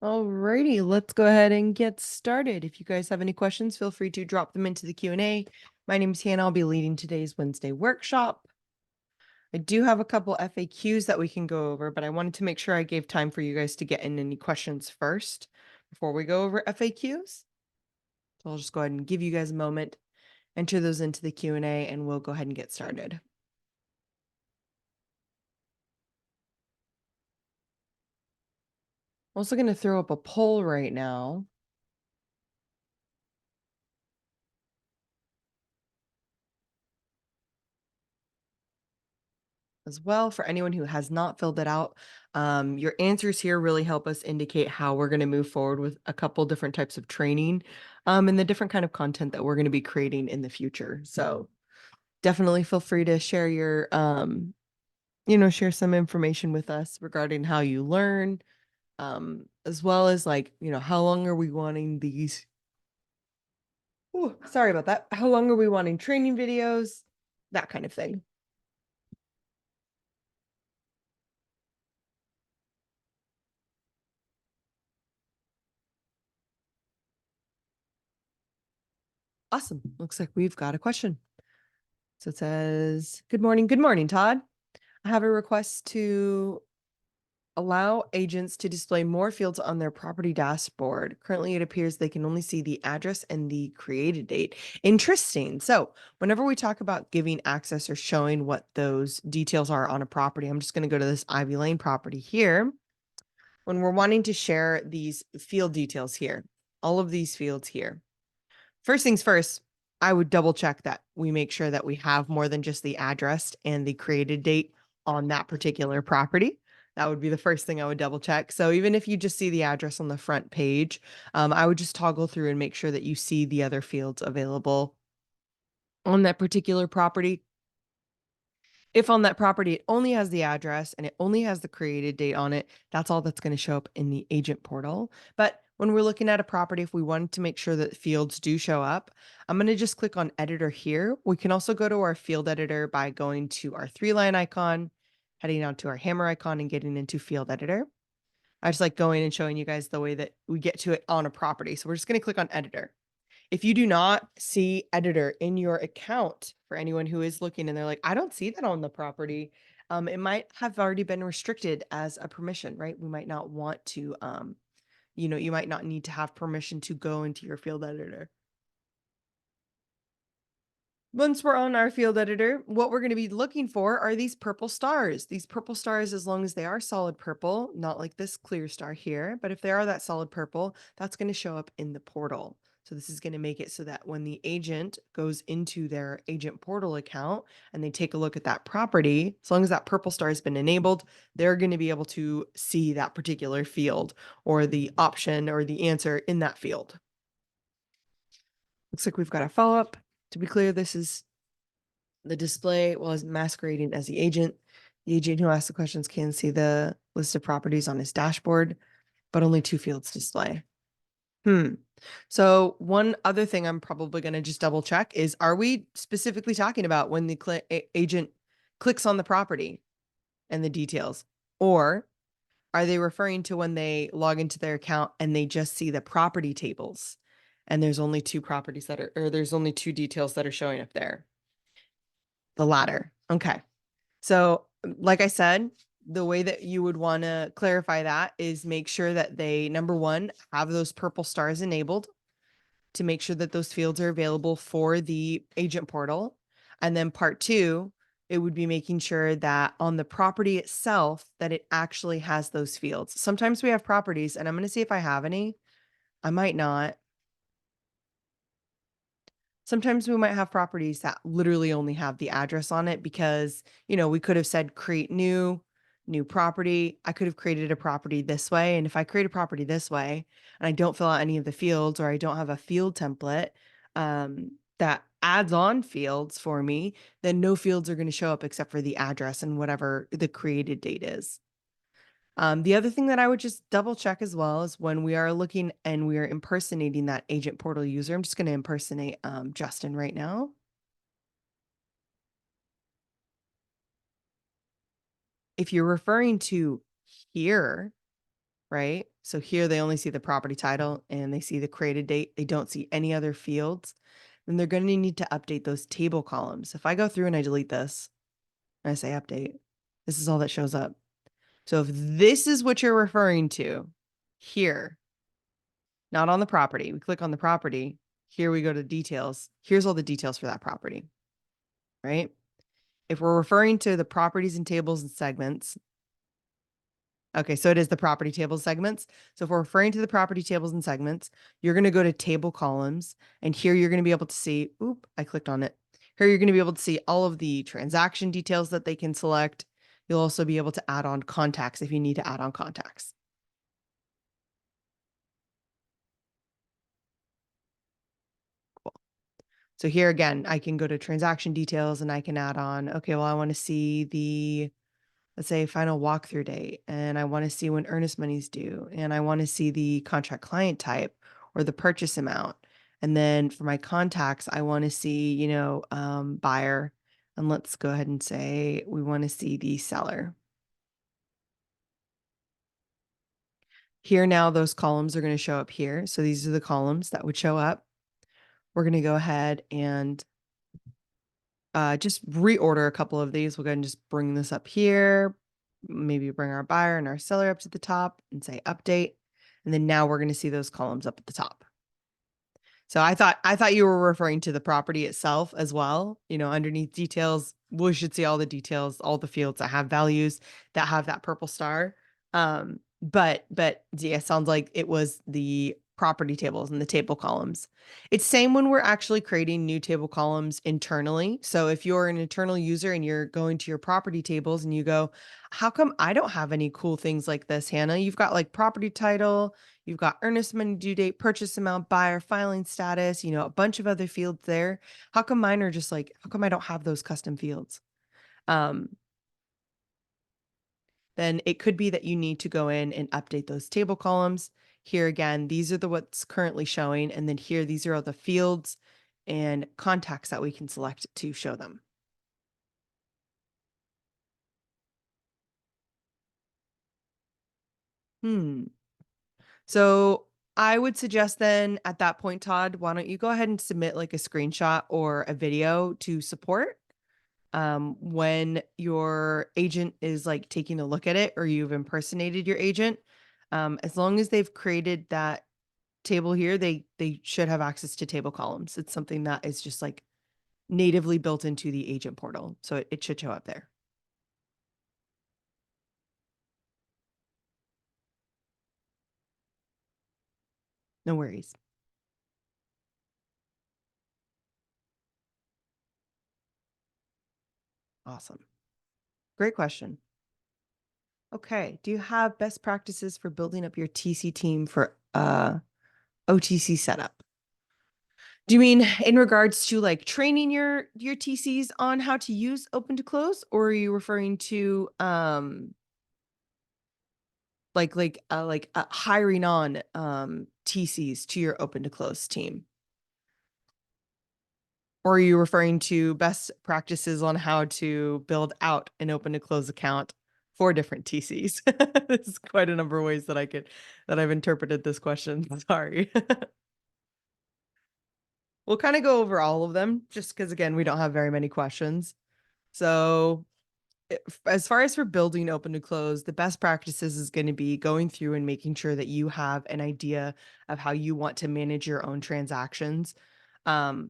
Alrighty, let's go ahead and get started. If you guys have any questions, feel free to drop them into the Q&A. My name is Hannah. I'll be leading today's Wednesday workshop. I do have a couple FAQs that we can go over, but I wanted to make sure I gave time for you guys to get in any questions first before we go over FAQs. So I'll just go ahead and give you guys a moment, enter those into the Q&A, and we'll go ahead and get started. I'm also going to throw up a poll right now. As well, for anyone who has not filled it out, your answers here really help us indicate how we're going to move forward with a couple different types of training, and the different kind of content that we're going to be creating in the future. So definitely feel free to share your, share some information with us regarding how you learn, as well as how long are we wanting these? Ooh, sorry about that. How long are we wanting training videos? That kind of thing. Awesome. Looks like we've got a question. So it says, good morning, Todd. I have a request to allow agents to display more fields on their property dashboard. Currently, it appears they can only see the address and the created date. Interesting. So whenever we talk about giving access or showing what those details are on a property, I'm just going to go to this Ivy Lane property here. When we're wanting to share these field details here, all of these fields here, first things first, I would double check that we make sure that we have more than just the address and the created date on that particular property. That would be the first thing I would double check. So even if you just see the address on the front page, I would just toggle through and make sure that you see the other fields available on that particular property. If on that property it only has the address and it only has the created date on it, that's all that's going to show up in the agent portal. But when we're looking at a property, if we wanted to make sure that fields do show up, I'm going to just click on editor here. We can also go to our field editor by going to our 3-line icon, heading down to our hammer icon and getting into field editor. I just like going and showing you guys the way that we get to it on a property. So we're just going to click on editor. If you do not see editor in your account, for anyone who is looking and they're like, I don't see that on the property, it might have already been restricted as a permission, right? We might not want to, you might not need to have permission to go into your field editor. Once we're on our field editor, what we're going to be looking for are these purple stars. These purple stars, as long as they are solid purple, not like this clear star here, but if they are that solid purple, that's going to show up in the portal. So this is going to make it so that when the agent goes into their agent portal account and they take a look at that property, as long as that purple star has been enabled, they're going to be able to see that particular field or the option or the answer in that field. Looks like we've got a follow-up. To be clear, this is the display was masquerading as the agent. The agent who asked the questions can see the list of properties on his dashboard, but only 2 fields display. So one other thing I'm probably going to just double check is, are we specifically talking about when the agent clicks on the property and the details? Or are they referring to when they log into their account and they just see the property tables and there's only 2 properties that are, or there's only 2 details that are showing up there? The latter. Okay. So like I said, the way that you would want to clarify that is make sure that they, number one, have those purple stars enabled to make sure that those fields are available for the agent portal. And then part 2, it would be making sure that on the property itself, that it actually has those fields. Sometimes we have properties, and I'm going to see if I have any. I might not. Sometimes we might have properties that literally only have the address on it because, we could have said create new property. I could have created a property this way. And if I create a property this way and I don't fill out any of the fields, or I don't have a field template that adds on fields for me, then no fields are going to show up except for the address and whatever the created date is. The other thing that I would just double check as well is when we are looking and we are impersonating that agent portal user. I'm just going to impersonate Justin right now. If you're referring to here, right? So here they only see the property title and they see the created date. They don't see any other fields. Then they're going to need to update those table columns. If I go through and I delete this and I say update, this is all that shows up. So if this is what you're referring to here, not on the property, we click on the property. Here we go to details. Here's all the details for that property, right? If we're referring to the properties and tables and segments, okay, so it is the property tables segments. So if we're referring to the property tables and segments, you're going to go to table columns, and here you're going to be able to see, oop, I clicked on it. Here you're going to be able to see all of the transaction details that they can select. You'll also be able to add on contacts if you need to add on contacts. So here again, I can go to transaction details and I can add on, okay, well, I want to see the, let's say, final walkthrough date, and I want to see when earnest money's due, and I want to see the contract client type or the purchase amount. And then for my contacts, I want to see, buyer. And let's go ahead and say we want to see the seller. Here now, those columns are going to show up here. So these are the columns that would show up. We're going to go ahead and just reorder a couple of these. We'll go ahead and just bring this up here. Maybe bring our buyer and our seller up to the top and say update. And then now we're going to see those columns up at the top. So I thought you were referring to the property itself as well. Underneath details, we should see all the details, all the fields that have values that have that purple star. But yeah, it sounds like it was the property tables and the table columns. It's same when we're actually creating new table columns internally. So if you're an internal user and you're going to your property tables and you go, how come I don't have any cool things like this, Hannah? You've got like property title, you've got earnest money due date, purchase amount, buyer, filing status, a bunch of other fields there. How come mine are just like, how come I don't have those custom fields? Then it could be that you need to go in and update those table columns. Here again, these are what's currently showing. And then here, these are all the fields and contacts that we can select to show them. So I would suggest then at that point, Todd, why don't you go ahead and submit like a screenshot or a video to support when your agent is like taking a look at it or you've impersonated your agent. As long as they've created that table here, they should have access to table columns. It's something that is just like natively built into the agent portal. So it should show up there. No worries. Awesome. Great question. Okay. Do you have best practices for building up your TC team for OTC setup? Do you mean in regards to like training your TCs on how to use open to close, or are you referring to hiring on TCs to your open to close team? Or are you referring to best practices on how to build out an open to close account for different TCs? This is quite a number of ways that I've interpreted this question. Sorry. We'll kind of go over all of them just because, again, we don't have very many questions. So as far as for building open to close, the best practices is going to be going through and making sure that you have an idea of how you want to manage your own transactions.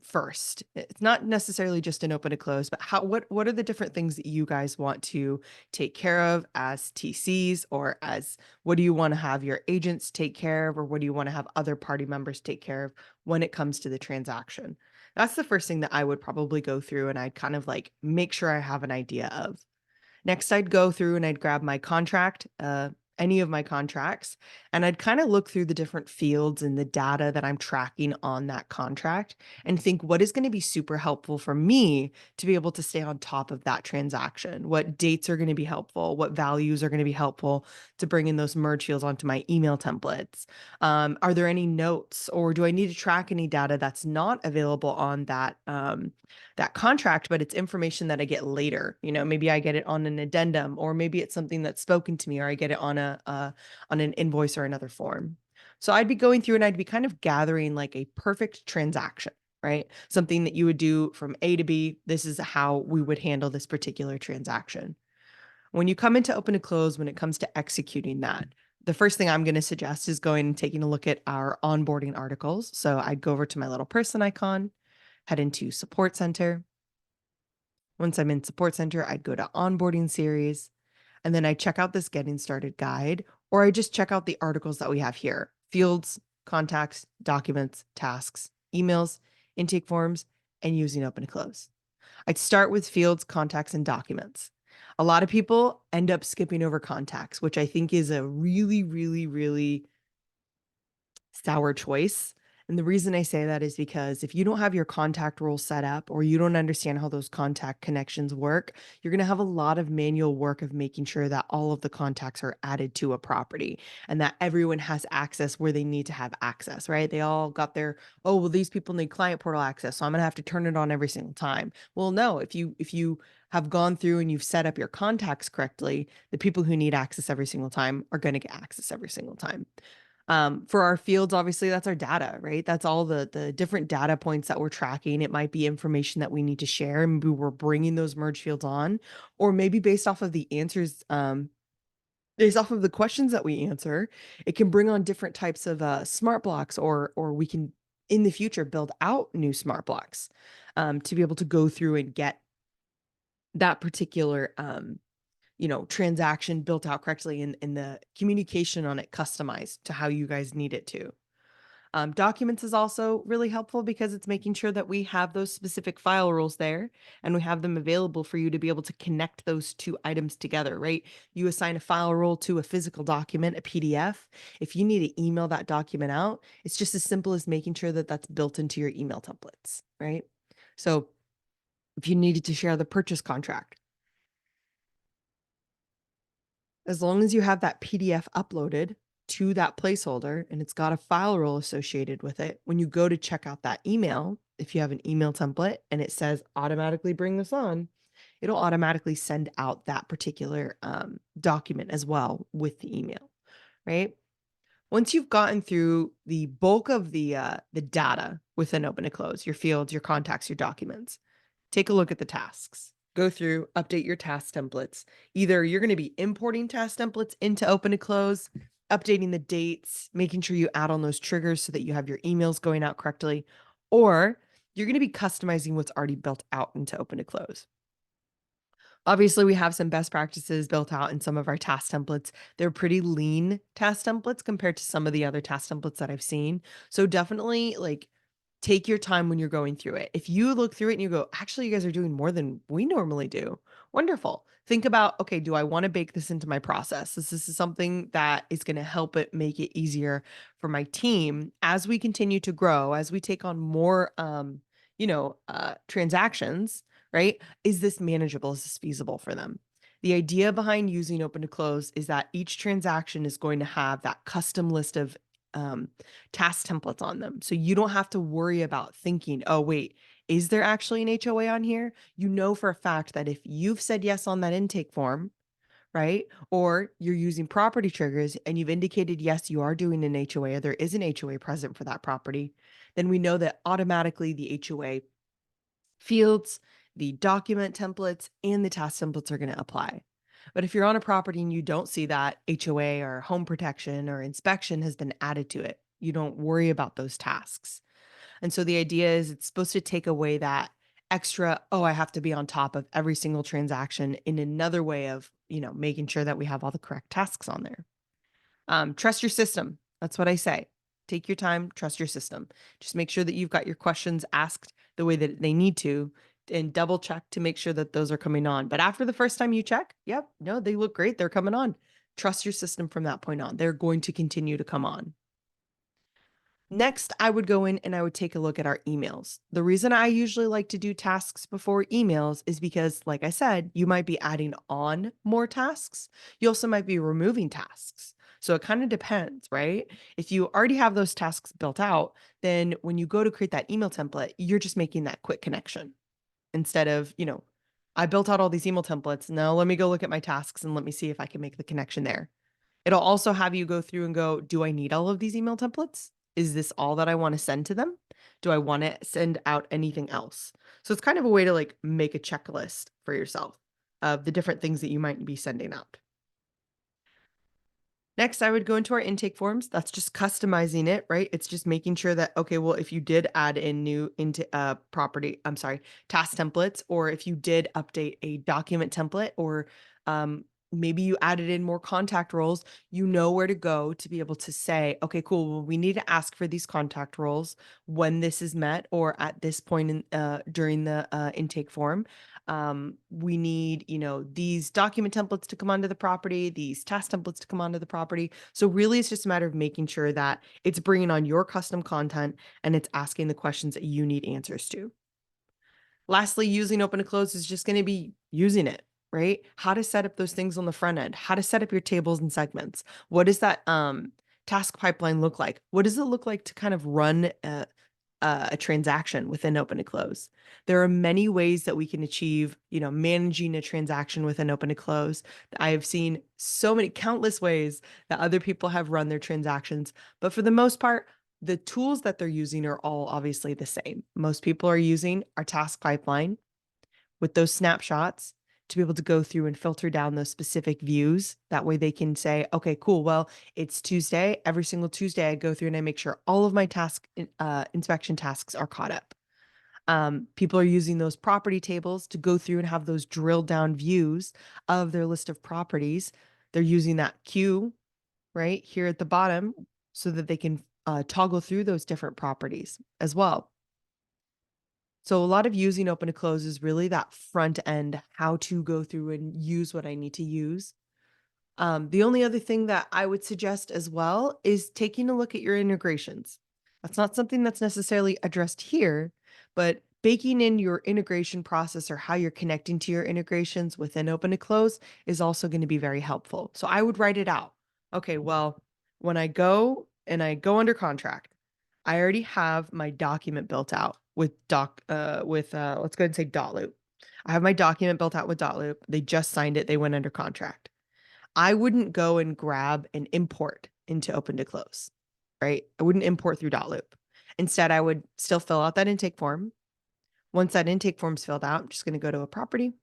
First, it's not necessarily just an open to close, but what are the different things that you guys want to take care of as TCs, or as what do you want to have your agents take care of, or what do you want to have other party members take care of when it comes to the transaction? That's the first thing that I would probably go through and I'd kind of like make sure I have an idea of. Next, I'd go through and I'd grab my contract, any of my contracts, and I'd kind of look through the different fields and the data that I'm tracking on that contract and think what is going to be super helpful for me to be able to stay on top of that transaction. What dates are going to be helpful? What values are going to be helpful to bring in those merge fields onto my email templates? Are there any notes, or do I need to track any data that's not available on that contract, but it's information that I get later. Maybe I get it on an addendum, or maybe it's something that's spoken to me, or I get it on on an invoice or another form. So I'd be going through and I'd be kind of gathering like a perfect transaction, right? Something that you would do from A to B. This is how we would handle this particular transaction. When you come into open to close, when it comes to executing that, the first thing I'm going to suggest is going and taking a look at our onboarding articles. So I'd go over to my little person icon, head into Support Center. Once I'm in Support Center, I'd go to Onboarding Series, and then I check out this Getting Started guide, or I just check out the articles that we have here: fields, contacts, documents, tasks, emails, intake forms, and using open to close. I'd start with fields, contacts, and documents. A lot of people end up skipping over contacts, which I think is a really, really, really sour choice. And the reason I say that is because if you don't have your contact rule set up, or you don't understand how those contact connections work, you're going to have a lot of manual work of making sure that all of the contacts are added to a property and that everyone has access where they need to have access, right? They all got their, oh, well, these people need client portal access, so I'm going to have to turn it on every single time. Well, no, if you have gone through and you've set up your contacts correctly, the people who need access every single time are going to get access every single time. For our fields, obviously, that's our data, right? That's all the different data points that we're tracking. It might be information that we need to share, and maybe we're bringing those merge fields on, or maybe based off of the answers, based off of the questions that we answer, it can bring on different types of smart blocks, or we can in the future build out new smart blocks to be able to go through and get that particular transaction built out correctly, and the communication on it customized to how you guys need it to. Documents is also really helpful because it's making sure that we have those specific file rules there and we have them available for you to be able to connect those two items together, right? You assign a file rule to a physical document, a PDF. If you need to email that document out, it's just as simple as making sure that that's built into your email templates, right? So if you needed to share the purchase contract, as long as you have that PDF uploaded to that placeholder and it's got a file role associated with it, when you go to check out that email, if you have an email template and it says automatically bring this on, it'll automatically send out that particular document as well with the email, right? Once you've gotten through the bulk of the data within open to close, your fields, your contacts, your documents, take a look at the tasks. Go through, update your task templates. Either you're going to be importing task templates into open to close, updating the dates, making sure you add on those triggers so that you have your emails going out correctly, or you're going to be customizing what's already built out into open to close. Obviously, we have some best practices built out in some of our task templates. They're pretty lean task templates compared to some of the other task templates that I've seen. So definitely like take your time when you're going through it. If you look through it and you go, actually, you guys are doing more than we normally do. Wonderful. Think about, okay, do I want to bake this into my process? This is something that is going to help it make it easier for my team as we continue to grow, as we take on more, transactions, right? Is this manageable? Is this feasible for them? The idea behind using open to close is that each transaction is going to have that custom list of um, task templates on them. So you don't have to worry about thinking, oh, wait, is there actually an HOA on here? You know for a fact that if you've said yes on that intake form, right? Or you're using property triggers and you've indicated, yes, you are doing an HOA, or there is an HOA present for that property, then we know that automatically the HOA fields, the document templates, and the task templates are going to apply. But if you're on a property and you don't see that HOA or home protection or inspection has been added to it, you don't worry about those tasks. And so the idea is it's supposed to take away that extra, oh, I have to be on top of every single transaction in another way of, making sure that we have all the correct tasks on there. Trust your system. That's what I say. Take your time, trust your system. Just make sure that you've got your questions asked the way that they need to, and double check to make sure that those are coming on. But after the first time you check, yep, no, they look great. They're coming on. Trust your system from that point on. They're going to continue to come on. Next, I would go in and I would take a look at our emails. The reason I usually like to do tasks before emails is because, like I said, you might be adding on more tasks. You also might be removing tasks. So it kind of depends, right? If you already have those tasks built out, then when you go to create that email template, you're just making that quick connection. instead of, I built out all these email templates. Now let me go look at my tasks and let me see if I can make the connection there. It'll also have you go through and go, do I need all of these email templates? Is this all that I want to send to them? Do I want to send out anything else? So it's kind of a way to like make a checklist for yourself of the different things that you might be sending out. Next, I would go into our intake forms. That's just customizing it, right? It's just making sure that, okay, well, if you did add in new into task templates, or if you did update a document template, or maybe you added in more contact roles, you know where to go to be able to say, okay, cool. Well, we need to ask for these contact roles when this is met, or at this point in during the intake form. We need, these document templates to come onto the property, these task templates to come onto the property. So really it's just a matter of making sure that it's bringing on your custom content and it's asking the questions that you need answers to. Lastly, using open to close is just going to be using it, right? How to set up those things on the front end, how to set up your tables and segments. What does that task pipeline look like? What does it look like to kind of run a transaction within open to close? There are many ways that we can achieve, managing a transaction within open to close. I have seen so many countless ways that other people have run their transactions, but for the most part, the tools that they're using are all obviously the same. Most people are using our task pipeline with those snapshots to be able to go through and filter down those specific views. That way they can say, okay, cool. Well, it's Tuesday. Every single Tuesday, I go through and I make sure all of my inspection tasks are caught up. People are using those property tables to go through and have those drilled down views of their list of properties. They're using that queue right here at the bottom so that they can toggle through those different properties as well. So a lot of using open to close is really that front end, how to go through and use what I need to use. The only other thing that I would suggest as well is taking a look at your integrations. That's not something that's necessarily addressed here, but baking in your integration process or how you're connecting to your integrations within open to close is also going to be very helpful. So I would write it out. Okay, well, when I go under contract, I already have my document built out with let's go ahead and say dotloop. I have my document built out with dotloop. They just signed it. They went under contract. I wouldn't go and grab and import into open to close, right? I wouldn't import through dotloop. Instead, I would still fill out that intake form. Once that intake form's filled out, I'm just going to go to a property.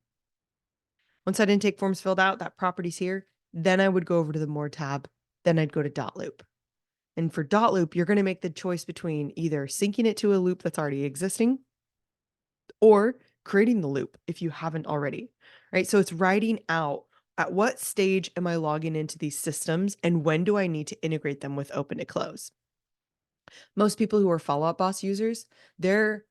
Once that intake form's filled out, that property's here. Then I would go over to the more tab. Then I'd go to dotloop. And for dotloop, you're going to make the choice between either syncing it to a loop that's already existing or creating the loop if you haven't already, right? So it's writing out at what stage am I logging into these systems and when do I need to integrate them with open to close? Most people who are Follow Up Boss users, they're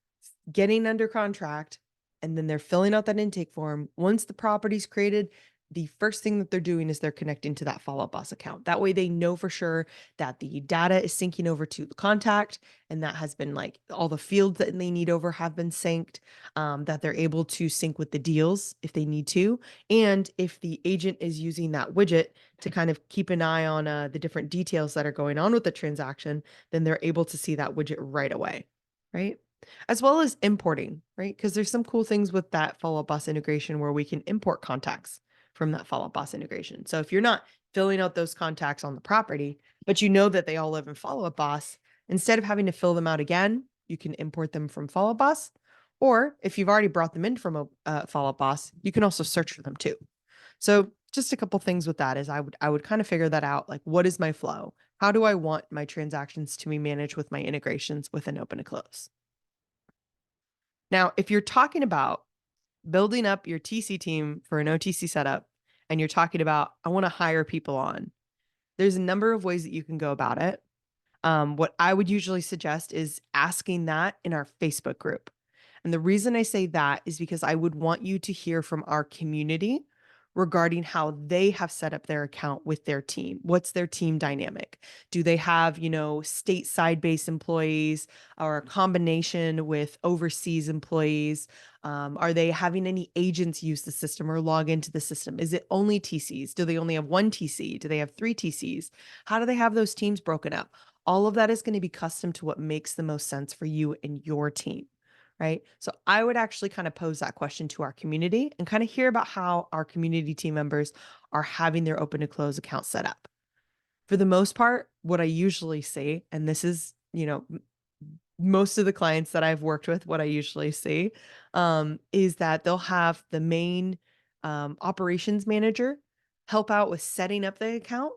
getting under contract and then they're filling out that intake form. Once the property's created, the first thing that they're doing is they're connecting to that Follow Up Boss account. That way they know for sure that the data is syncing over to the contact and that has been like all the fields that they need over have been synced, that they're able to sync with the deals if they need to. And if the agent is using that widget to kind of keep an eye on the different details that are going on with the transaction, then they're able to see that widget right away, right? As well as importing, right? Because there's some cool things with that Follow Up Boss integration where we can import contacts from that Follow Up Boss integration. So if you're not filling out those contacts on the property, but you know that they all live in Follow Up Boss, instead of having to fill them out again, you can import them from Follow Up Boss. Or if you've already brought them in from a Follow Up Boss, you can also search for them too. So just a couple things with that is I would kind of figure that out. Like, what is my flow? How do I want my transactions to be managed with my integrations within open to close? Now, if you're talking about building up your TC team for an OTC setup and you're talking about, I want to hire people on, there's a number of ways that you can go about it. What I would usually suggest is asking that in our Facebook group. And the reason I say that is because I would want you to hear from our community regarding how they have set up their account with their team. What's their team dynamic? Do they have, stateside based employees or a combination with overseas employees? Are they having any agents use the system or log into the system? Is it only TCs? Do they only have one TC? Do they have three TCs? How do they have those teams broken up? All of that is going to be custom to what makes the most sense for you and your team, right? So I would actually kind of pose that question to our community and kind of hear about how our community team members are having their open to close account set up. For the most part, what I usually see, and this is, most of the clients that I've worked with, what I usually see, is that they'll have the main operations manager help out with setting up the account,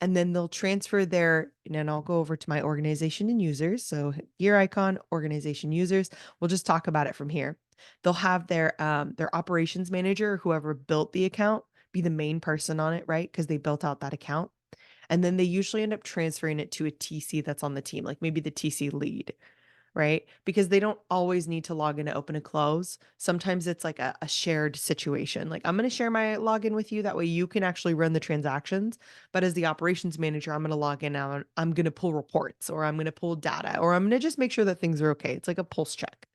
and then they'll transfer and I'll go over to my organization and users. So gear icon, organization users. We'll just talk about it from here. They'll have their operations manager, whoever built the account, be the main person on it, right? Because they built out that account. And then they usually end up transferring it to a TC that's on the team, like maybe the TC lead, right? Because they don't always need to log in to open and close. Sometimes it's like a shared situation. Like, I'm going to share my login with you. That way you can actually run the transactions. But as the operations manager, I'm going to log in now and I'm going to pull reports, or I'm going to pull data, or I'm going to just make sure that things are okay. It's like a pulse check.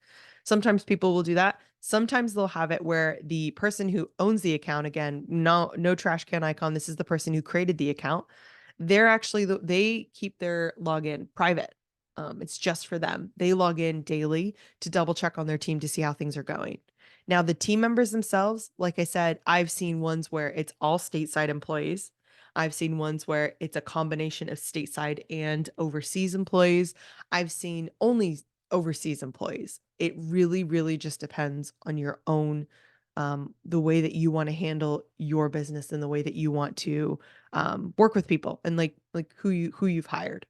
Sometimes people will do that. Sometimes they'll have it where the person who owns the account, again, no trash can icon. This is the person who created the account. They're actually they keep their login private. It's just for them. They log in daily to double check on their team to see how things are going. Now, the team members themselves, like I said, I've seen ones where it's all stateside employees. I've seen ones where it's a combination of stateside and overseas employees. I've seen only overseas employees. It really, really just depends on your own, the way that you want to handle your business and the way that you want to work with people and like who you've hired.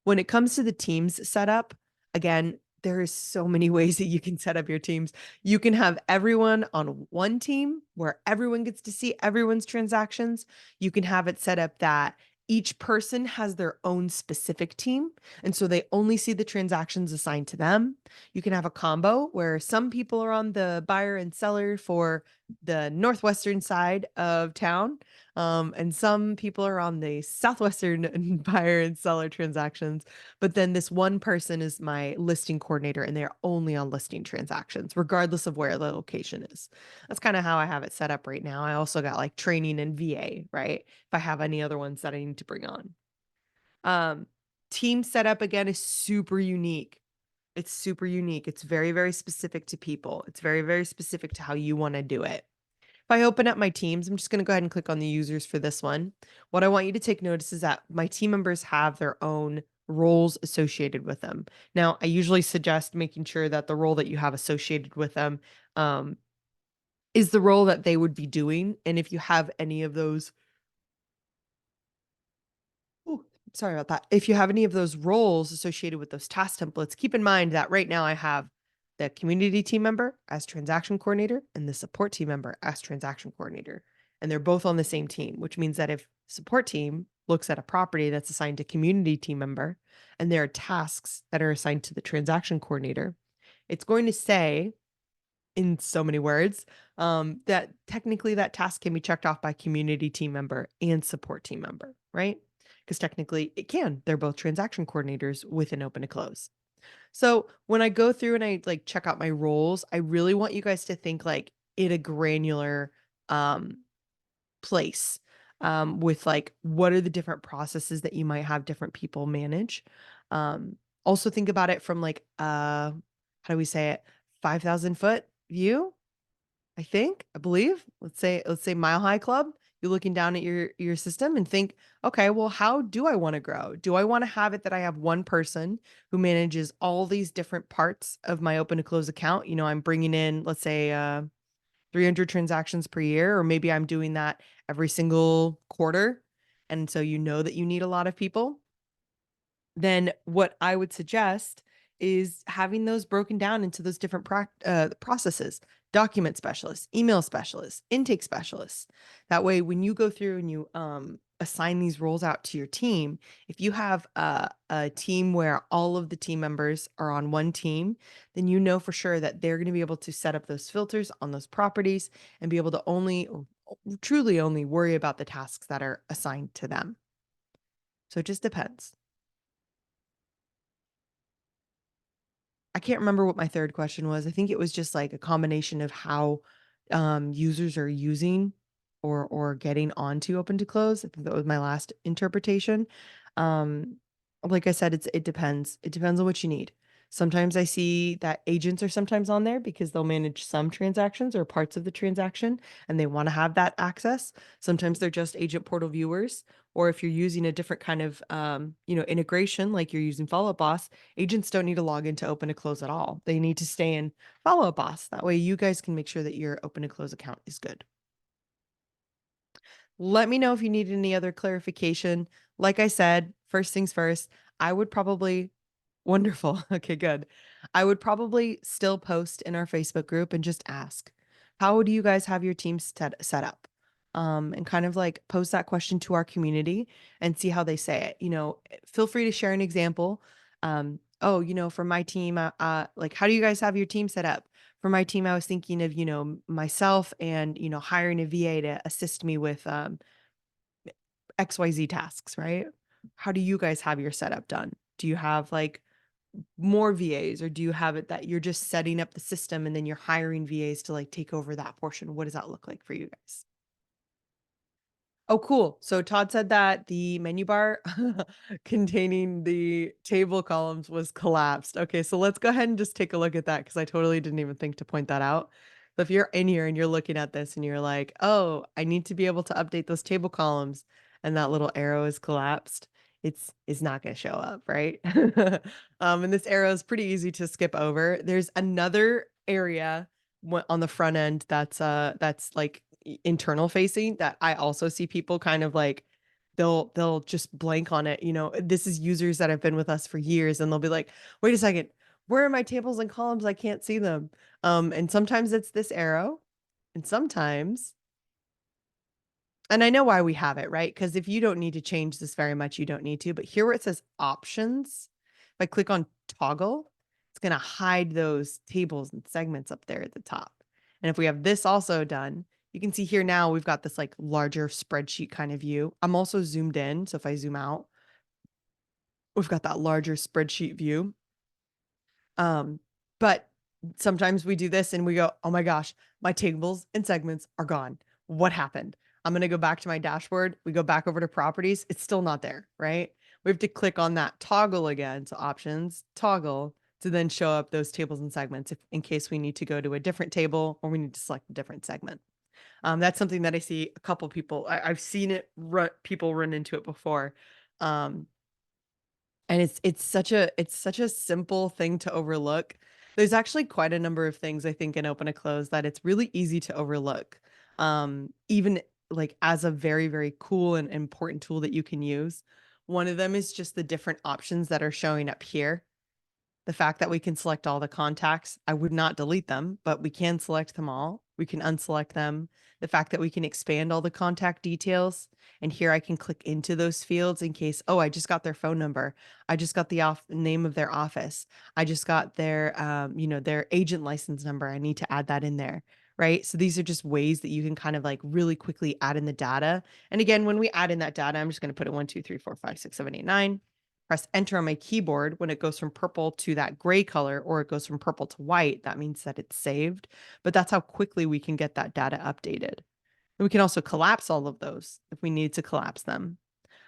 When it comes to the teams setup, again, there is so many ways that you can set up your teams. You can have everyone on one team where everyone gets to see everyone's transactions. You can have it set up that each person has their own specific team, and so they only see the transactions assigned to them. You can have a combo where some people are on the buyer and seller for the northwestern side of town, and some people are on the southwestern buyer and seller transactions. But then this one person is my listing coordinator, and they're only on listing transactions, regardless of where the location is. That's kind of how I have it set up right now. I also got like training and VA, right? If I have any other ones that I need to bring on. Um, Team setup again is super unique. It's super unique. It's very, very specific to people. It's very, very specific to how you want to do it. If I open up my teams, I'm just going to go ahead and click on the users for this one. What I want you to take notice is that my team members have their own roles associated with them. Now, I usually suggest making sure that the role that you have associated with them um, is the role that they would be doing. And if you have any of those, ooh, sorry about that. If you have any of those roles associated with those task templates, keep in mind that right now I have the community team member as transaction coordinator and the support team member as transaction coordinator. And they're both on the same team, which means that if support team looks at a property that's assigned to community team member and there are tasks that are assigned to the transaction coordinator, it's going to say in so many words, that technically that task can be checked off by community team member and support team member, right? Because technically it can. They're both transaction coordinators with an open to close. So when I go through and I like check out my roles, I really want you guys to think like in a granular um, place, with like what are the different processes that you might have different people manage. Also think about it from like how do we say it? 5,000 foot view, I believe. Let's say Mile High Club. You're looking down at your system and think, okay, well, how do I want to grow? Do I want to have it that I have one person who manages all these different parts of my open to close account? I'm bringing in, let's say, 300 transactions per year, or maybe I'm doing that every single quarter. And so that you need a lot of people. Then what I would suggest is having those broken down into those different processes: document specialists, email specialists, intake specialists. That way, when you go through and you assign these roles out to your team, if you have a team where all of the team members are on one team, then you know for sure that they're going to be able to set up those filters on those properties and be able to truly only worry about the tasks that are assigned to them. So it just depends. I can't remember what my third question was. I think it was just like a combination of how users are using or getting onto open to close. I think that was my last interpretation. Um, like I said, it depends. It depends on what you need. Sometimes I see that agents are sometimes on there because they'll manage some transactions or parts of the transaction and they want to have that access. Sometimes they're just agent portal viewers. Or if you're using a different kind of integration, like you're using Follow Up Boss, agents don't need to log in to open and close at all. They need to stay in Follow Up Boss. That way you guys can make sure that your open and close account is good. Let me know if you need any other clarification. Like I said, first things first, I would probably wonderful. Okay, good. I would probably still post in our Facebook group and just ask, how do you guys have your team set up? And kind of like post that question to our community and see how they say it. Feel free to share an example. Oh, for my team, like, how do you guys have your team set up? For my team, I was thinking of, myself and, hiring a VA to assist me with XYZ tasks, right? How do you guys have your setup done? Do you have like more VAs, or do you have it that you're just setting up the system and then you're hiring VAs to like take over that portion? What does that look like for you guys? Oh, cool. So Todd said that the menu bar containing the table columns was collapsed. Okay, so let's go ahead and just take a look at that because I totally didn't even think to point that out. So if you're in here and you're looking at this and you're like, oh, I need to be able to update those table columns, and that little arrow is collapsed, it's not going to show up, right? And this arrow is pretty easy to skip over. There's another area on the front end that's like internal facing that I also see people kind of like they'll just blank on it. This is users that have been with us for years and they'll be like, "Wait a second, where are my tables and columns? I can't see them." And sometimes it's this arrow, and sometimes and I know why we have it, right? Because if you don't need to change this very much, you don't need to. But here where it says options, if I click on toggle, it's going to hide those tables and segments up there at the top. And if we have this also done, you can see here now we've got this like larger spreadsheet kind of view. I'm also zoomed in. So if I zoom out, we've got that larger spreadsheet view. But sometimes we do this and we go, oh my gosh, my tables and segments are gone. What happened? I'm going to go back to my dashboard. We go back over to properties. It's still not there, right? We have to click on that toggle again. So options, toggle to then show up those tables and segments if in case we need to go to a different table or we need to select a different segment. That's something that I see a couple people, I've seen it, people run into it before. Um, and it's such a simple thing to overlook. There's actually quite a number of things I think in open and close that it's really easy to overlook. Even like as a very, very cool and important tool that you can use. One of them is just the different options that are showing up here. The fact that we can select all the contacts, I would not delete them, but we can select them all. We can unselect them. The fact that we can expand all the contact details. And here I can click into those fields in case, oh, I just got their phone number. I just got the name of their office. I just got their agent license number. I need to add that in there. Right. So these are just ways that you can kind of like really quickly add in the data. And again, when we add in that data, I'm just going to put it 1, 2, 3, 4, 5, 6, 7, 8, 9. Press enter on my keyboard. When it goes from purple to that gray color, or it goes from purple to white, that means that it's saved. But that's how quickly we can get that data updated. And we can also collapse all of those if we need to collapse them.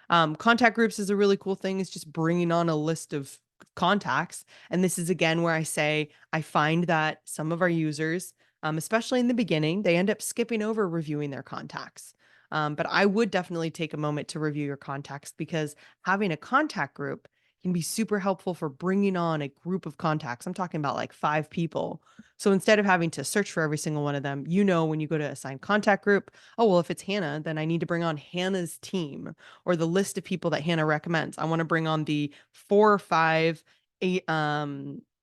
Contact groups is a really cool thing. It's just bringing on a list of contacts. And this is again where I say, I find that some of our users, especially in the beginning, they end up skipping over reviewing their contacts. But I would definitely take a moment to review your contacts because having a contact group can be super helpful for bringing on a group of contacts. I'm talking about like 5 people. So instead of having to search for every single one of them, when you go to assign contact group, oh, well, if it's Hannah, then I need to bring on Hannah's team or the list of people that Hannah recommends. I want to bring on the 4 or 5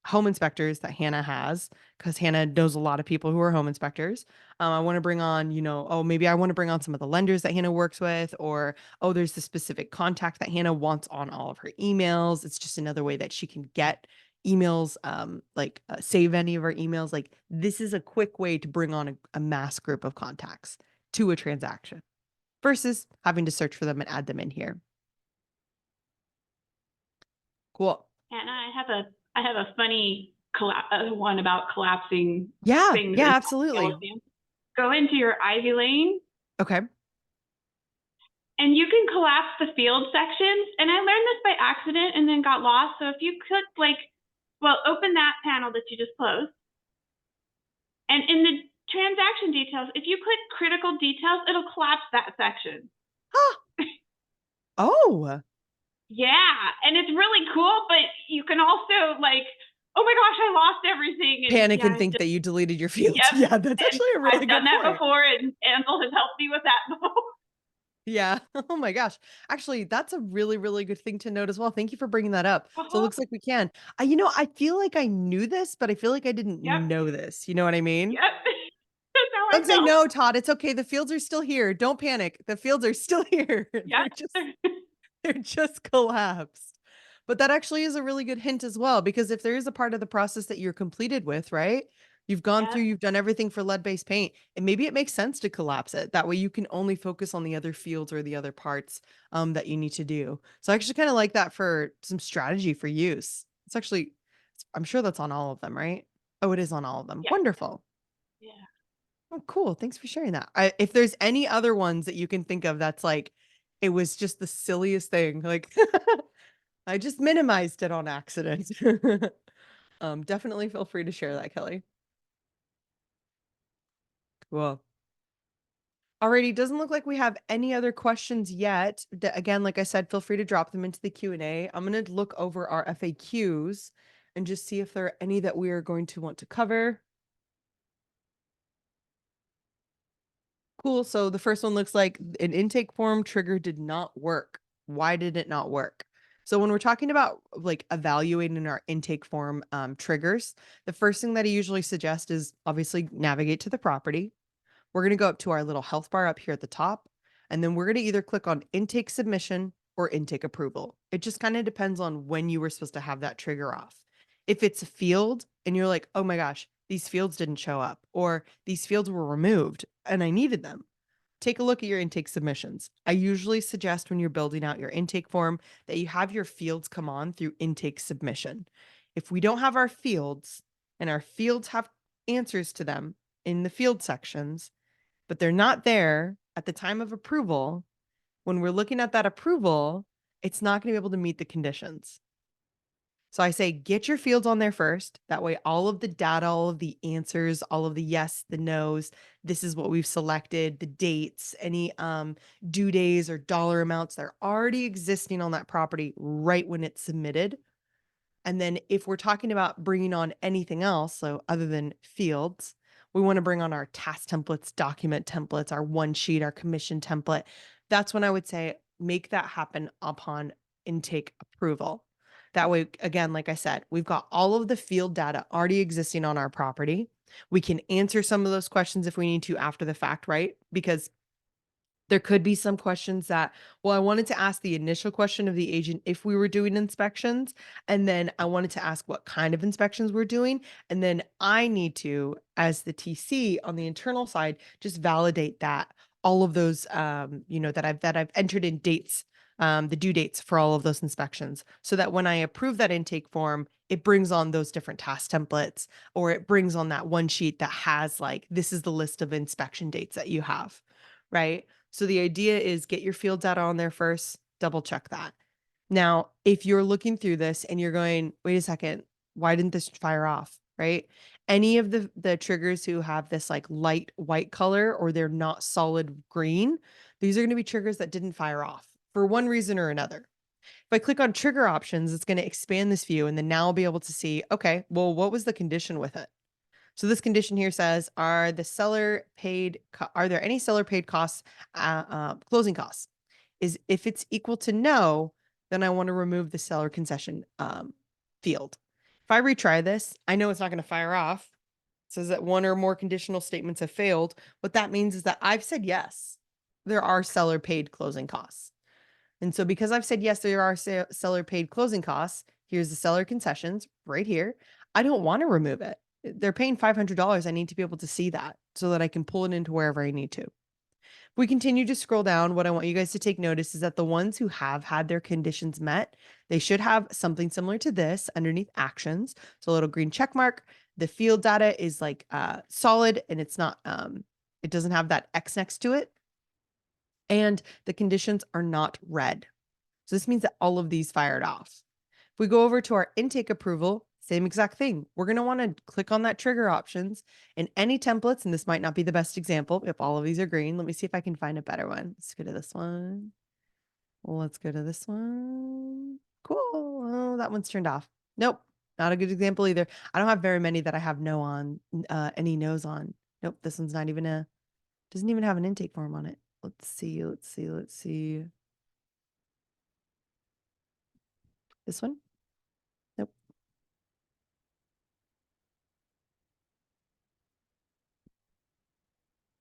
home inspectors that Hannah has because Hannah knows a lot of people who are home inspectors. I want to bring on, maybe I want to bring on some of the lenders that Hannah works with, or, oh, there's the specific contact that Hannah wants on all of her emails. It's just another way that she can get emails, save any of her emails. Like this is a quick way to bring on a mass group of contacts to a transaction versus having to search for them and add them in here. Cool. Anna, I have a funny one about collapsing Yeah, things. yeah, absolutely. Go into your Ivy Lane. Okay. And you can collapse the field sections. And I learned this by accident and then got lost. So if you click like Well, open that panel that you just closed. And in the transaction details, if you click critical details, it'll collapse that section. Oh, Yeah, and it's really cool, but you can also like, oh my gosh, I lost everything. And panic yeah, and think that you deleted your fields. yep. Yeah, that's And actually a really I've done good that point. before, and Ansel has helped me with that before. Yeah. Oh my gosh. Actually, that's a really, really good thing to note as well. Thank you for bringing that up. So it Uh-huh. looks like we can. I feel like I knew this, but I feel like I didn't Yep, know this. You know what I mean? yep. That's how I Don't say felt. no, Todd. It's okay. The fields are still here. Don't panic. The fields are still here. Yep. They're just collapsed. But that actually is a really good hint as well, because if there is a part of the process that you're completed with, right? You've gone Yep. through, you've done everything for lead-based paint, and maybe it makes sense to collapse it. That way you can only focus on the other fields or the other parts that you need to do. So I actually kind of like that for some strategy for use. It's actually, I'm sure that's on all of them, right? Oh, it is on all of them. Yeah. Wonderful. Yeah. Oh, cool. Thanks for sharing that. If there's any other ones that you can think of that's like, it was just the silliest thing. Like, I just minimized it on accident. Definitely feel free to share that, Kelly. Cool. Alrighty, doesn't look like we have any other questions yet. Again, like I said, feel free to drop them into the Q&A. I'm going to look over our FAQs and just see if there are any that we are going to want to cover. Cool. So the first one looks like an intake form trigger did not work. Why did it not work? So when we're talking about like evaluating our intake form triggers, the first thing that I usually suggest is obviously navigate to the property. We're going to go up to our little health bar up here at the top, and then we're going to either click on intake submission or intake approval. It just kind of depends on when you were supposed to have that trigger off. If it's a field and you're like, oh my gosh, these fields didn't show up, or these fields were removed and I needed them, take a look at your intake submissions. I usually suggest when you're building out your intake form that you have your fields come on through intake submission. If we don't have our fields and our fields have answers to them in the field sections, but they're not there at the time of approval, when we're looking at that approval, it's not going to be able to meet the conditions. So I say get your fields on there first. That way, all of the data, all of the answers, all of the yes, the no's, this is what we've selected, the dates, any due days or dollar amounts, they're already existing on that property right when it's submitted. And then if we're talking about bringing on anything else, so other than fields, we want to bring on our task templates, document templates, our one sheet, our commission template. That's when I would say make that happen upon intake approval. That way, again, like I said, we've got all of the field data already existing on our property. We can answer some of those questions if we need to after the fact, right? Because there could be some questions that, well, I wanted to ask the initial question of the agent if we were doing inspections, and then I wanted to ask what kind of inspections we're doing. And then I need to, as the TC on the internal side, just validate that all of those, that I've entered in dates, the due dates for all of those inspections, so that when I approve that intake form, it brings on those different task templates, or it brings on that one sheet that has like, this is the list of inspection dates that you have, right? So the idea is get your field data on there first, double check that. Now, if you're looking through this and you're going, wait a second, why didn't this fire off? Right? Any of the triggers who have this like light white color or they're not solid green, these are going to be triggers that didn't fire off for one reason or another. If I click on trigger options, it's going to expand this view and then now I'll be able to see, okay, well, what was the condition with it? So this condition here says, are there any seller paid costs, closing costs? Is if it's equal to no, then I want to remove the seller concession field. If I retry this, I know it's not going to fire off. It says that one or more conditional statements have failed. What that means is that I've said yes, there are seller paid closing costs. And so because I've said yes, there are seller paid closing costs, here's the seller concessions right here. I don't want to remove it. They're paying $500. I need to be able to see that so that I can pull it into wherever I need to. If we continue to scroll down, what I want you guys to take notice is that the ones who have had their conditions met, they should have something similar to this underneath actions. So a little green check mark. The field data is like solid and it's not, it doesn't have that X next to it. And the conditions are not red. So this means that all of these fired off. If we go over to our intake approval, same exact thing. We're going to want to click on that trigger options in any templates. And this might not be the best example if all of these are green. Let me see if I can find a better one. Let's go to this one. Let's go to this one. Cool. Oh, that one's turned off. Nope. Not a good example either. I don't have very many that I have no on, any no's on. Nope. This one's not even doesn't even have an intake form on it. Let's see. This one? Nope.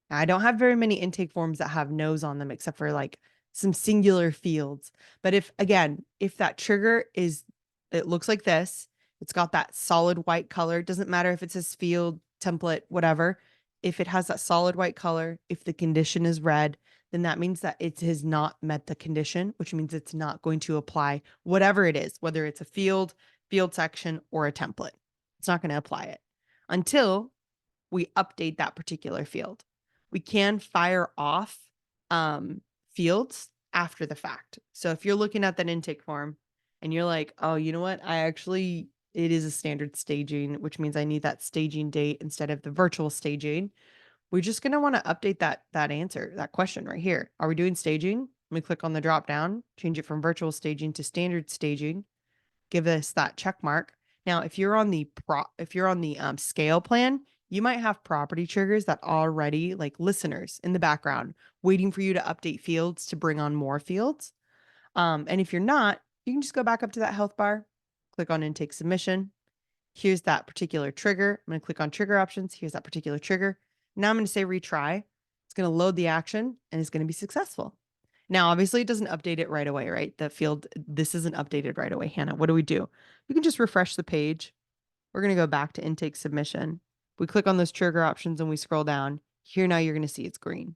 I don't have very many intake forms that have no's on them except for like some singular fields. But if that trigger it looks like this, it's got that solid white color. It doesn't matter if it says field, template, whatever. If it has that solid white color, if the condition is red, then that means that it has not met the condition, which means it's not going to apply whatever it is, whether it's a field section, or a template. It's not going to apply it until we update that particular field. We can fire off fields after the fact. So if you're looking at that intake form and you're like, oh, you know what? It is a standard staging, which means I need that staging date instead of the virtual staging. We're just going to want to update that answer, that question right here. Are we doing staging? Let me click on the drop down, change it from virtual staging to standard staging. Give us that check mark. Now, if you're on the scale plan, you might have property triggers that already like listeners in the background waiting for you to update fields to bring on more fields. And if you're not, you can just go back up to that health bar, click on intake submission. Here's that particular trigger. I'm going to click on trigger options. Here's that particular trigger. Now I'm going to say retry. It's going to load the action and it's going to be successful. Now, obviously it doesn't update it right away, right? The field, this isn't updated right away. Hannah, what do? You can just refresh the page. We're going to go back to intake submission. We click on those trigger options and we scroll down. Here now you're going to see it's green.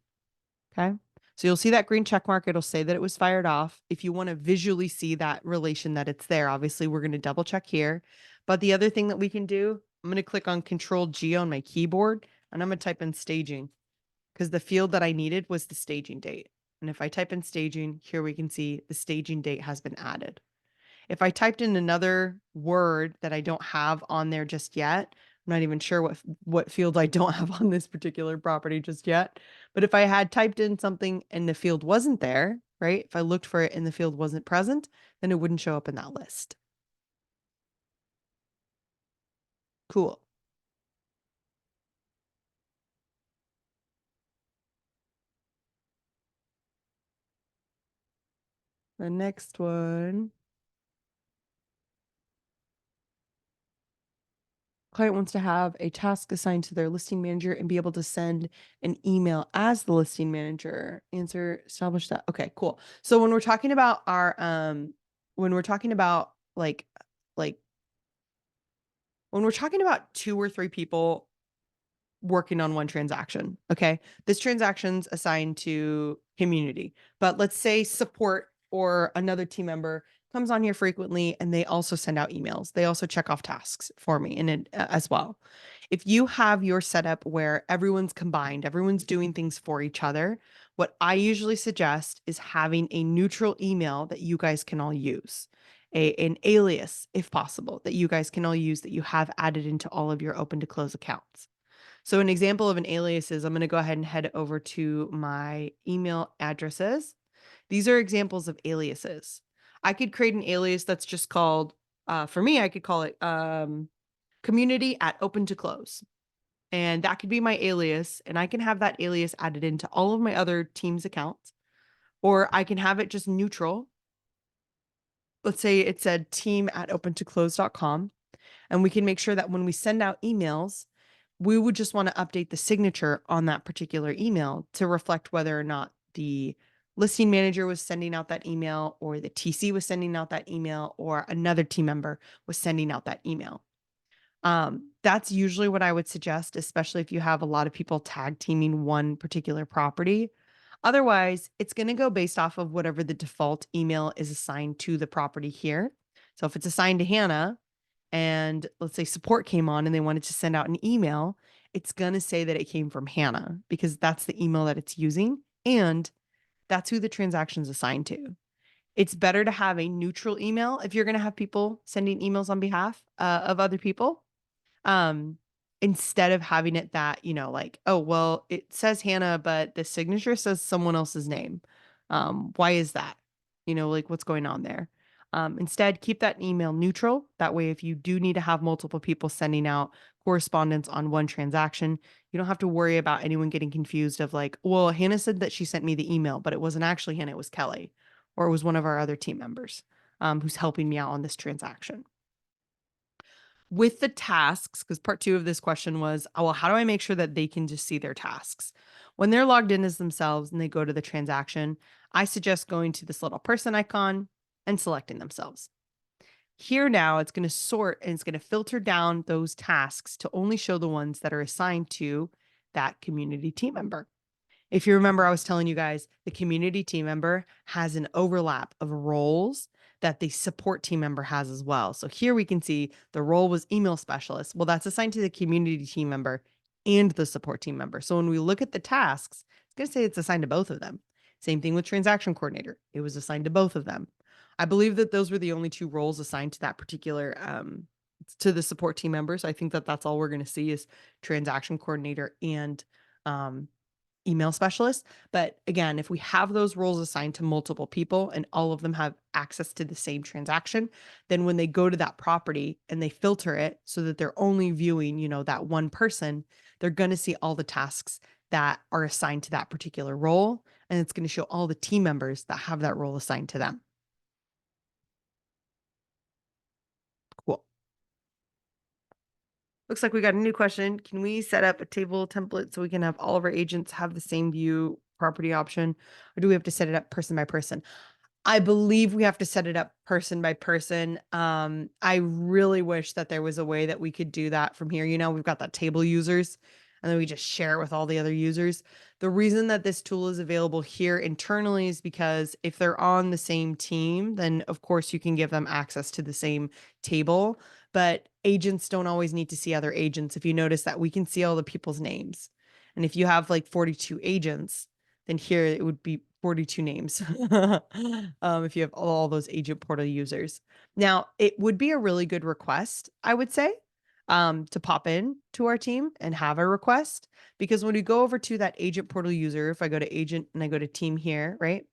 Okay. So you'll see that green check mark. It'll say that it was fired off. If you want to visually see that relation that it's there, obviously we're going to double check here. But the other thing that we can do, I'm going to click on Control G on my keyboard and I'm going to type in staging because the field that I needed was the staging date. And if I type in staging, here we can see the staging date has been added. If I typed in another word that I don't have on there just yet, I'm not even sure what field I don't have on this particular property just yet. But if I had typed in something and the field wasn't there, right? If I looked for it and the field wasn't present, then it wouldn't show up in that list. Cool. The next one. Client wants to have a task assigned to their listing manager and be able to send an email as the listing manager. Answer, establish that. Okay, cool. So when we're talking about our when we're talking about like when we're talking about 2 or 3 people working on one transaction, okay? This transaction's assigned to community, but let's say support or another team member comes on here frequently and they also send out emails. They also check off tasks for me in it as well. If you have your setup where everyone's combined, everyone's doing things for each other, what I usually suggest is having a neutral email that you guys can all use. An alias, if possible, that you guys can all use that you have added into all of your open to close accounts. So an example of an alias is I'm going to go ahead and head over to my email addresses. These are examples of aliases. I could create an alias that's just called, for me, I could call it community at open to close. And that could be my alias. And I can have that alias added into all of my other teams' accounts. Or I can have it just neutral. Let's say it said team at opentoclose.com. And we can make sure that when we send out emails, we would just want to update the signature on that particular email to reflect whether or not the listing manager was sending out that email or the TC was sending out that email or another team member was sending out that email. That's usually what I would suggest, especially if you have a lot of people tag teaming one particular property. Otherwise, it's going to go based off of whatever the default email is assigned to the property here. So if it's assigned to Hannah, and let's say support came on and they wanted to send out an email, it's going to say that it came from Hannah because that's the email that it's using and that's who the transaction's assigned to. It's better to have a neutral email if you're going to have people sending emails on behalf of other people. Um, instead of having it that, like, oh, well, it says Hannah, but the signature says someone else's name. Why is that? Like what's going on there? Instead, keep that email neutral. That way, if you do need to have multiple people sending out correspondence on one transaction, you don't have to worry about anyone getting confused of like, well, Hannah said that she sent me the email, but it wasn't actually Hannah, it was Kelly, or it was one of our other team members who's helping me out on this transaction. With the tasks, because part 2 of this question was, oh, well, how do I make sure that they can just see their tasks? When they're logged in as themselves and they go to the transaction, I suggest going to this little person icon and selecting themselves. Here now, it's going to sort and it's going to filter down those tasks to only show the ones that are assigned to that community team member. If you remember, I was telling you guys the community team member has an overlap of roles that the support team member has as well. So here we can see the role was email specialist. Well, that's assigned to the community team member and the support team member. So when we look at the tasks, it's going to say it's assigned to both of them. Same thing with transaction coordinator. It was assigned to both of them. I believe that those were the only 2 roles assigned to that particular to the support team members. I think that that's all we're going to see is transaction coordinator and email specialist. But again, if we have those roles assigned to multiple people and all of them have access to the same transaction, then when they go to that property and they filter it so that they're only viewing, that one person, they're going to see all the tasks that are assigned to that particular role. And it's going to show all the team members that have that role assigned to them. Cool. Looks like we got a new question. Can we set up a table template so we can have all of our agents have the same view property option? Or do we have to set it up person by person? I believe we have to set it up person by person. I really wish that there was a way that we could do that from here. We've got that table users and then we just share it with all the other users. The reason that this tool is available here internally is because if they're on the same team, then of course you can give them access to the same table, but agents don't always need to see other agents. If you notice that we can see all the people's names. And if you have like 42 agents, then here it would be 42 names if you have all those agent portal users. Now, it would be a really good request, I would say, to pop in to our team and have a request. Because when we go over to that agent portal user, if I go to agent and I go to team here, right?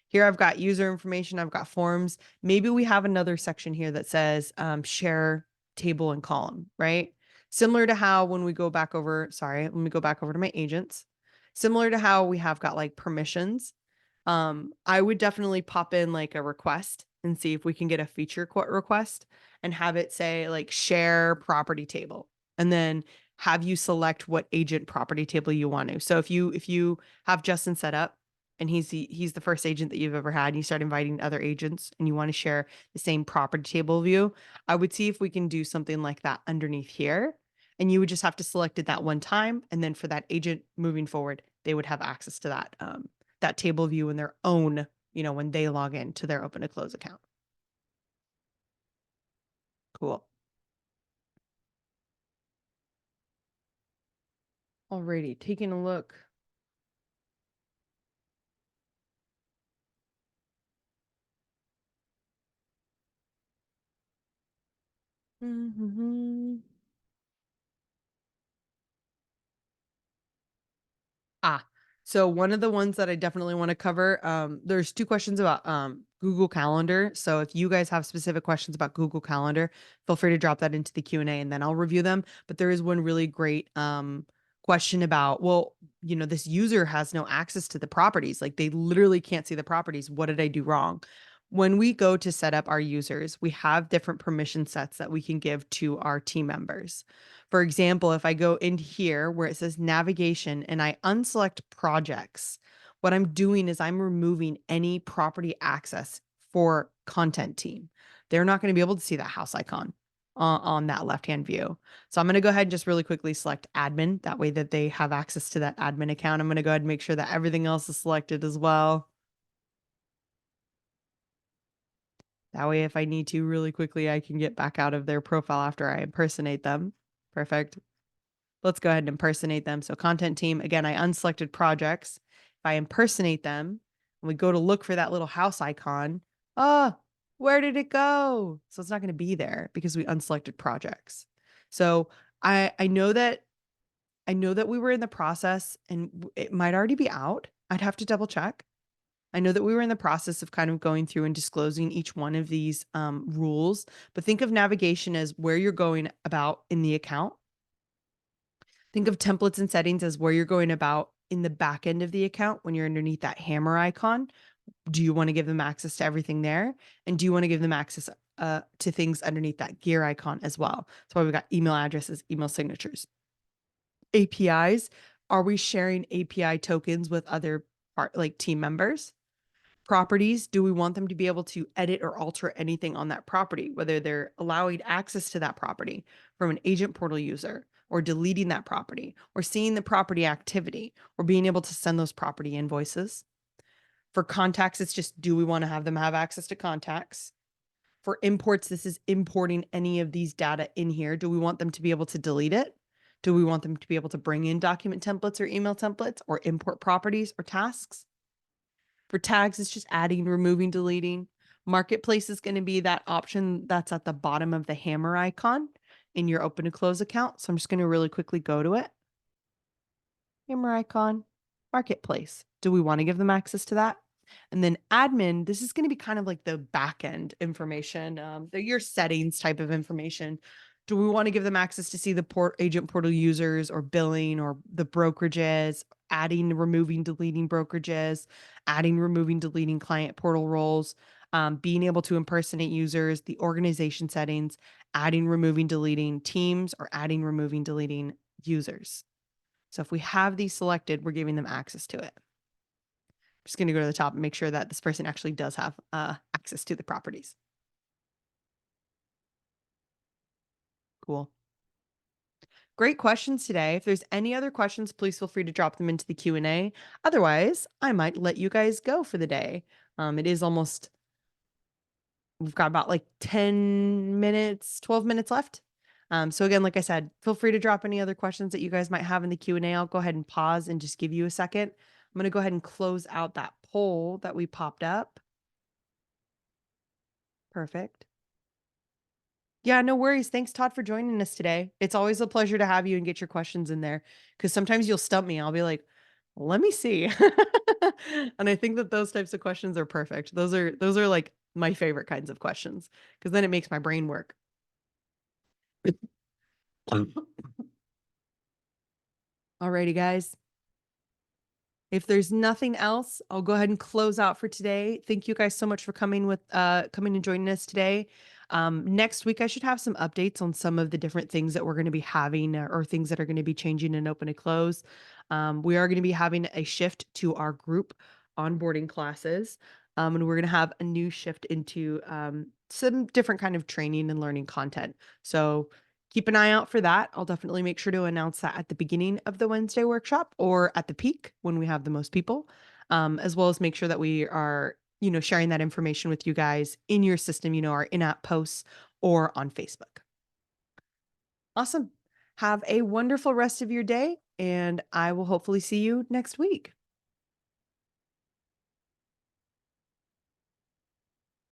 Here I've got user information, I've got forms. Maybe we have another section here that says share table and column, right? Similar to how when we go back over, let me go back over to my agents. Similar to how we have got like permissions. I would definitely pop in like a request and see if we can get a feature request and have it say like share property table and then have you select what agent property table you want to. So if you have Justin set up and he's the first agent that you've ever had and you start inviting other agents and you want to share the same property table view, I would see if we can do something like that underneath here. And you would just have to select it that one time. And then for that agent moving forward, they would have access to that table view in their own, when they log in to their open to close account. Cool. Alrighty, taking a look. So one of the ones that I definitely want to cover, there's 2 questions about Google Calendar. So if you guys have specific questions about Google Calendar, feel free to drop that into the Q&A and then I'll review them. But there is one really great question about, well, this user has no access to the properties. Like they literally can't see the properties. What did I do wrong? When we go to set up our users, we have different permission sets that we can give to our team members. For example, if I go in here where it says navigation and I unselect projects, what I'm doing is I'm removing any property access for content team. They're not going to be able to see that house icon on that left-hand view. So I'm going to go ahead and just really quickly select admin. That way that they have access to that admin account. I'm going to go ahead and make sure that everything else is selected as well. That way, if I need to really quickly, I can get back out of their profile after I impersonate them. Perfect. Let's go ahead and impersonate them. So content team, again, I unselected projects. If I impersonate them, and we go to look for that little house icon, Ah, where did it go? So it's not going to be there because we unselected projects. So I know that we were in the process and it might already be out. I'd have to double check. I know that we were in the process of kind of going through and disclosing each one of these rules, but think of navigation as where you're going about in the account. Think of templates and settings as where you're going about in the back end of the account when you're underneath that hammer icon. Do you want to give them access to everything there? And do you want to give them access to things underneath that gear icon as well? That's why we've got email addresses, email signatures, APIs. Are we sharing API tokens with other like team members? Properties, do we want them to be able to edit or alter anything on that property, whether they're allowing access to that property from an agent portal user or deleting that property or seeing the property activity or being able to send those property invoices? For contacts, it's just, do we want to have them have access to contacts? For imports, this is importing any of these data in here. Do we want them to be able to delete it? Do we want them to be able to bring in document templates or email templates or import properties or tasks? For tags, it's just adding, removing, deleting. Marketplace is going to be that option that's at the bottom of the hammer icon in your open to close account. So I'm just going to really quickly go to it. Hammer icon, marketplace. Do we want to give them access to that? And then admin, this is going to be kind of like the back end information, your settings type of information. Do we want to give them access to see the agent portal users or billing or the brokerages, adding, removing, deleting brokerages, adding, removing, deleting client portal roles, being able to impersonate users, the organization settings, adding, removing, deleting teams, or adding, removing, deleting users. So if we have these selected, we're giving them access to it. I'm just going to go to the top and make sure that this person actually does have access to the properties. Cool. Great questions today. If there's any other questions, please feel free to drop them into the Q&A. Otherwise, I might let you guys go for the day. It is almost, we've got about like 10 minutes, 12 minutes left. So again, like I said, feel free to drop any other questions that you guys might have in the Q&A. I'll go ahead and pause and just give you a second. I'm going to go ahead and close out that poll that we popped up. Perfect. Yeah, no worries. Thanks, Todd, for joining us today. It's always a pleasure to have you and get your questions in there because sometimes you'll stump me. I'll be like, let me see. And I think that those types of questions are perfect. Those are like my favorite kinds of questions because then it makes my brain work. Alrighty, guys. If there's nothing else, I'll go ahead and close out for today. Thank you guys so much for coming and joining us today. Next week, I should have some updates on some of the different things that we're going to be having or things that are going to be changing in open to close. We are going to be having a shift to our group onboarding classes. And we're going to have a new shift into some different kind of training and learning content. So keep an eye out for that. I'll definitely make sure to announce that at the beginning of the Wednesday workshop or at the peak when we have the most people, as well as make sure that we are, sharing that information with you guys in your system, our in-app posts or on Facebook. Awesome. Have a wonderful rest of your day, and I will hopefully see you next week.